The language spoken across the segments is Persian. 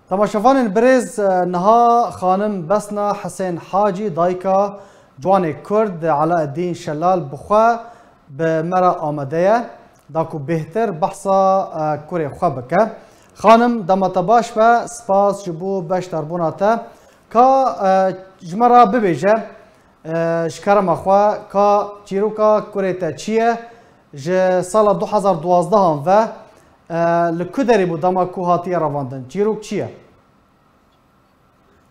تماشافان برز نها خانم بسنا حسین حاجی دایکا جوان کرد علاء الدین شلال بخوا به مرا آمده داکو بهتر بحثا کوری خوا بکه خانم دمتا باش و سپاس جبو بش دربوناته که جمرا ببیجه شکرم خوا که چیروکا کوری تا چیه ج سال 2012 و لکدری بود دما کوهاتی رواندن چیروک چیه؟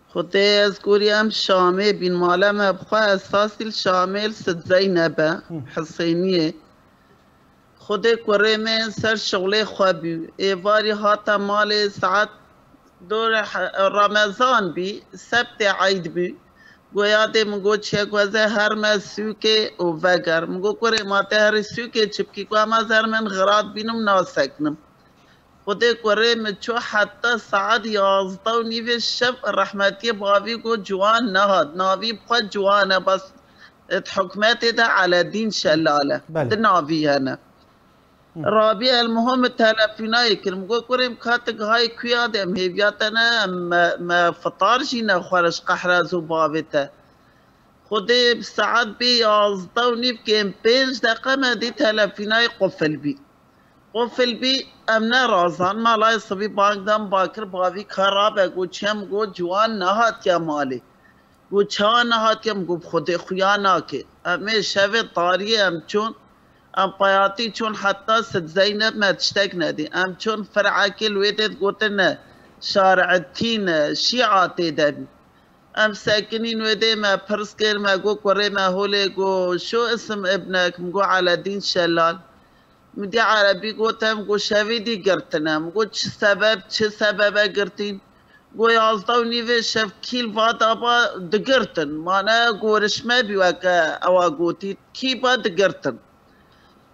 خود از کوریم شامل بین مالم بخوا اساسی شامل ست زینبه حسینیه خود کوری من سر شغل خوابی ایواری هاتا مال ساعت دور رمضان بی سبت عید بی گویاده مگو چه گوزه هر مسوکه و وگر مگو کوری ماته هر سوکه چپکی کو اما زر من غراد بینم ناسکنم خود کوری مچو حتی ساعت 11:30 شب رحمتی باوی کو جوان نهاد ناوی بخوا جوانه بس حکمت ده على دین شلاله ده ناوی هنه رابی المهم تلفینای کرم گو کریم کاتک های کیا ده مهیبیاتنا ما فطار جینا خورش قحرازو باویتا خود ساعت بی 11:30 کم 5 دقیقه ما دی تلفینای قفل بی امنا رازان مالای صبی بانگدام باکر باوی خرابه گو چم گو جوان نهاد کیا مالی گو چا نهاد کم گو خود خویانا که امی شو طاریه ام چون ام پایاتی چون حتی ست زینب ما تشتک ندی ام چون فرعاکل ویدت گوتن شارعتین شیعاتی دبی ام ساکنین ویده ما پرسکر ما گو کوری ما هولی گو شو اسم ابنك مگو على دین شلال مدی عربی گوتم گو شویدی گرتنم گو چه سبب گرتین گو 11:30 شب کیل واد آبا دگرتن مانا گو رشمه بیوکا اوا گوتی کی با دگرتن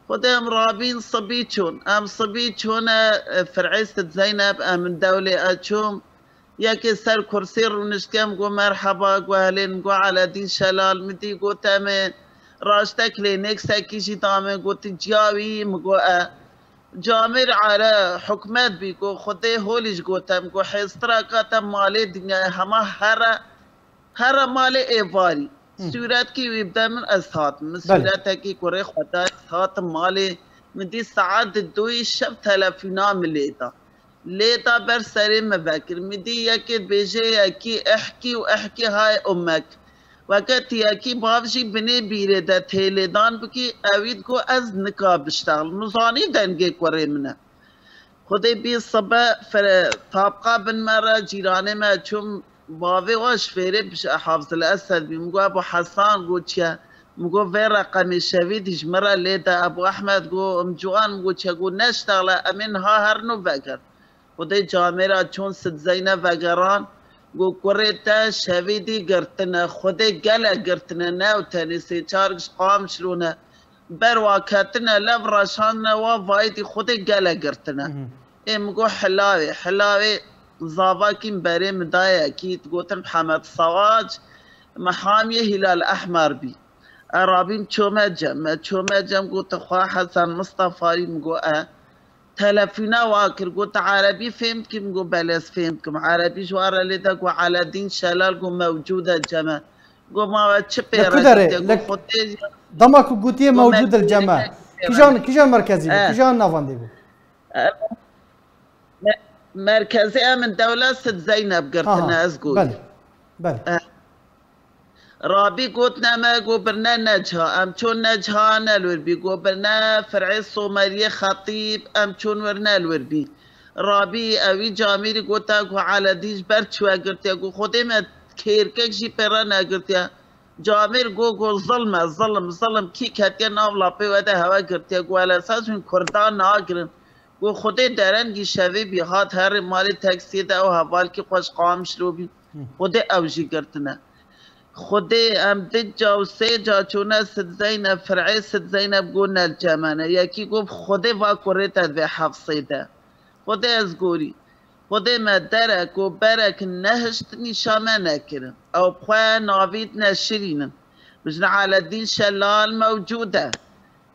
خودم رابین صبی چون فرعیست زینب من دوله اچوم یکی سر کرسی رو نشکم گو مرحبا گو هلین گو على دین شلال مدی گوتم راشتك لينك ساكيشي تامي قلت جاوي مقو جامر على حكمات بيكو خدي هوليش قوتم قو حيسترا كاتم مالي دنيا هما هر مالي ايفاري سورات كي ويبدا من اسهات من سوراتها كي كوري خدا اسهات مالي من دي ساعات دوي شب تلفينا من ليتا بر سري مباكر من دي يكي بيجي يكي احكي واحكي هاي امك وقت یکی باوشی بنی بیره ده تیلیدان بکی اوید کو از نکاب بشتغل نزانی دنگه کوری منه خودی بی صبح طابقه بن مرا جیرانه ما چون باوی واش فیره بش حافظ الاسد بی مگو ابو حسان گو چه مگو وی رقمی شویدش مرا لیده ابو احمد گو امجوان مگو چه گو نشتغل امین ها هر نو وگر خودی جامعه چون ست زینه وگران گو کوریتا شویدی گرتنه خودی گله گرتنه نو تنیسی چارگش قام شلونه بر واکتنه لب راشانه و وایدی خودی گله گرتنه ایم گو حلاوی زاواکیم بری مدایه کیت گوتن محمد صواج محامی هلال احمر بی ارابیم چومه جم گوت خواه حسن مصطفی مگو تلفينا واكر قلت عربي فهمتكم قو بلس فهمتكم عربي جوار اللي تقو على دين شلال قو موجودة الجماعة قو ما تشبه دمك قوتيه موجود الجماعة كيجان مركزي كيجان نافاندي مركزي من دولة ست زينب قرتنا أزقول بل رابي قوتنا ما قو برنا نجها ام چون نجها نلور بي قو برنا فرعي الصومالية خطيب ام چون ورنا الور بي رابي اوي جاميري قوتا قو على ديش برچوا قرتيا قو خودي ما كيركك جي پرانا قرتيا جامير قو ظلم كي كاتيا ناولا پي ودا هوا قرتيا قو على اساس من كردان ناقرن قو خودي درن جي شوي بي هات هر مالي تاكسي دا او حوال كي خوش قام شلو بي خودي اوجي قرتنا خودی ام دجا و سه جا چونه ست زینب فرعی ست زینب گونه الجمانه یکی گفت خودی واکوریت به حفظی ده خودی از گوری خودی مدرک و برک نهشت نشامه نکرن او بخواه ناوید نشرینن بجن على الدین شلال موجوده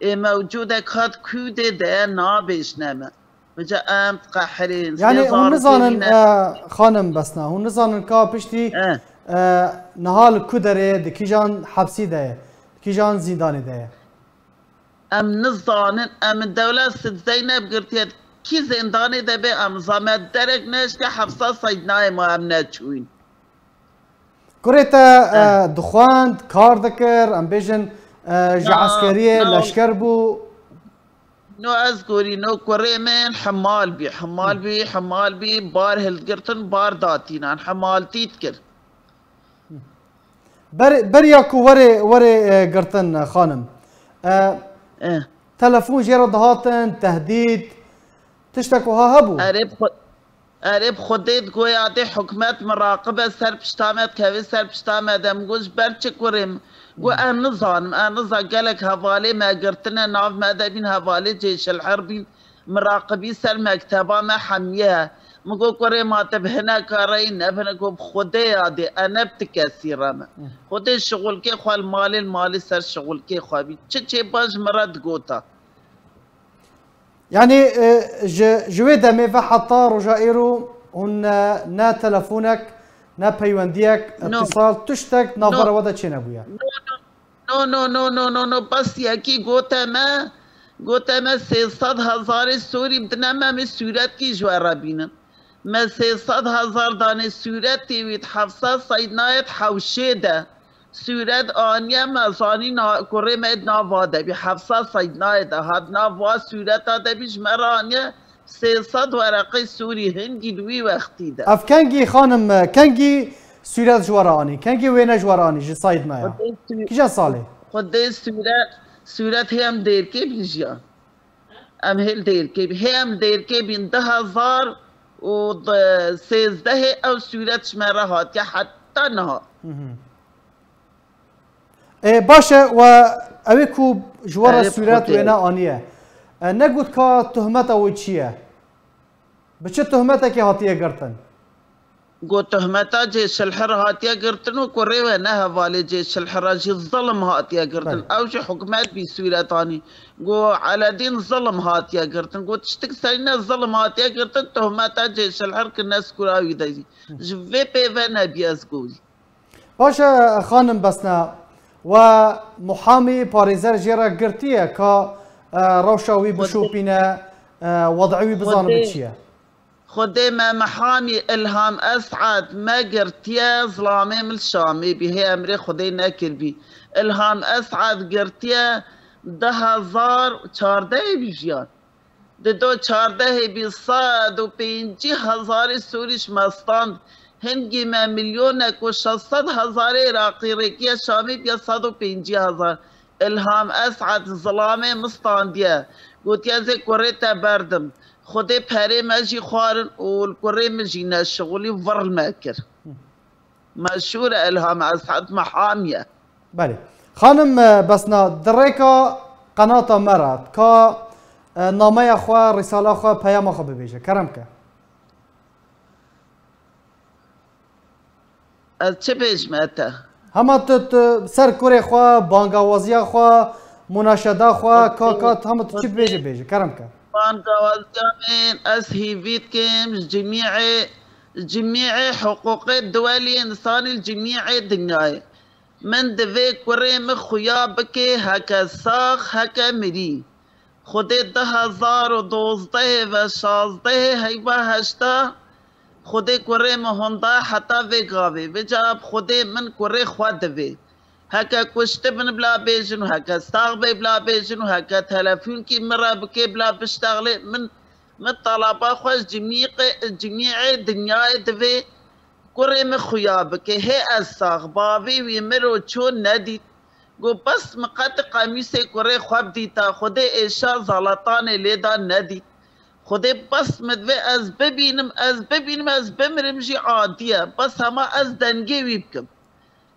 موجوده کات کوده ده نابش نمه بجا ام قحرين يعني هون نزانن خانم بسنا هون نزانن كا بشتي نهال كدره دكيجان حبسي ده كيجان زنداني ده ام نزانن ام الدولة ست زينب قرتيت كي زنداني ده بي ام زامت درك نشك حبسا صيدناي ما ام نتشوين كوريتا دخواند كار ذكر ام بيجن جا عسكريه لشكر بو نو أذكري نو كريمين حمال بي بار هلقرتن بار داتينان حمال تيتكر برياكو وري قرتن خانم تلفون جيرو دهاتن تهديد تشتكوها هبو أريب خديت قوي دي حكمات مراقبة سر بشتامت كوي سر بشتامت امقوش برچ كريم قو نظام قالك هفالي ما قرتنا ناف ما دابين هفالي جيش الحربين مراقبي سر مكتبا ما حميها مقو كريم هنا كارين ابنا قو بخدي عادي انا بتكسيرا ما خدي شغل كي خوال المالي سر شغل كي خوابي چه باش مراد قوتا يعني جويدا ميفا حطار وجائرو هن نا تلفونك نا بيونديك اتصال تشتك نافر ودا چه نبويا نو بس يكي قوتا ما 300,000 سوري بدنا ما من سورات كي جوارا بينا ما 300,000 دانه سورات تيويت حفصة صيدنايت حوشيدا سورات آنيا مزاني كوري ميد نافاده بي حفصة صيدنايت هاد نافا سورات هادا بيش مرانيا 300 ورقه سوري هنگي دوي وقتي ده اف كانجي خانم كانجي سورات جواراني كانجي وينا جواراني جي صيدنايا كيجا صالي خدي سورات هم دير كي بيجيان ام هل دير كي هم دير كي بين 10,000 و 13 او سورات شمره هات يا حتى نهار باشا و اويكو جوارا سورات وينا انيه نقول كا تهمته وچيه بچه تهمته كي هاتيه قرتن قو تهمتا جيش الحر هاتيه قرتن وكوري وينا هوالي جيش الحر جي الظلم هاتيه قرتن او جي حكمات بي سوراتاني قو على دين ظلم هاتيه قرتن قو تشتك سينا الظلم هاتيه قرتن تهمتا جيش الحر كالناس كراوي دايزي جفي بيفانا بياز قولي باشا خانم بسنا ومحامي باريزر جيرا قرتيه كا روشاوي بشوبينا وضعوي بزان بتشيه خدي ما محامي الهام اسعد ما قرتيه ظلامي من الشامي بهي امري خدي ناكل بي الهام اسعد قرتيه 10,014 بيجيان دو 14 بي صاد و 50,000 سوريش مستاند هنگی ما مليونك و 600,000 عراقي ريكيا شامي بيا 150,000 الهام اسعد ظلامي مستانديه قلت يا زي كوريتا بردم خدي بهاري ماجي خوارن والكوري مجينا شغلي ور الماكر مشهورة الهام اسعد محامية بله خانم بسنا دريكا قناة مرات كا نامه خوا رساله خوا پیام خوا ببیجه کرمکه از چه پیش ماتا؟ همه سر کوری خوا بانگاوازی خوا مناشده خوا کاکات همه تو چی بیجه کرمکه بانگاوازی من از هیوید کم جميع حقوق الدولي انساني الجميع الدنيا من دوي كريم خويا بكي هكا ساخ هكا مري خودي 2012 و 16 هيبا هشتا خودي كريم هوندا حتى ويغاوي وجاب خودي من كري خوا دوي هكا كشت من بلا بيجن وهكا ساغ بلا بيجن وهكا تلفون كي مرة بكي بلا بشتغلي من طلبة خوش جميع الدنيا دوي كريم خويا بكي هي الساغ بابي ويمرو چون نديد گو بس مقات قميصي كري خواب ديتا خودي ايشا زلطان ليدا نديد خودي بس مدوي از ببينم از بمرمجي عادية بس هما از دنگي ويبكم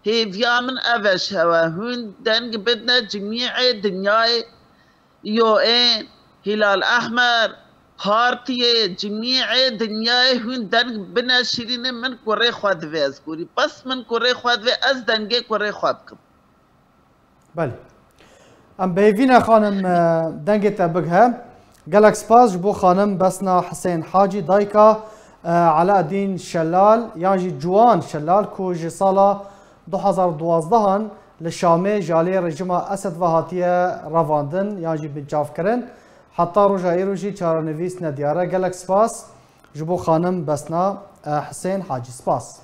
هي فيا من أفش هوا هون دنگ بدنا جميع الدنيا UN هلال أحمر هارتيه جميع الدنيا هون دنگ بنا شيرين من كوري خواد ويز كوري بس من كوري خواد وي از دنگي كوري خوابكم بله ام بيفينا خانم دنگتا بگها قالك سباس جبو خانم بسنا حسين حاجي دايكا علاء الدين شلال يعني جوان شلال كو جي سالا 2012 لشامي جالي رجما اسد وهاتيه رافاندن يعني بنجاف كرن حتى روجا ايروجي چارنويس ندياره قالك سباس جبو خانم بسنا حسين حاجي سباس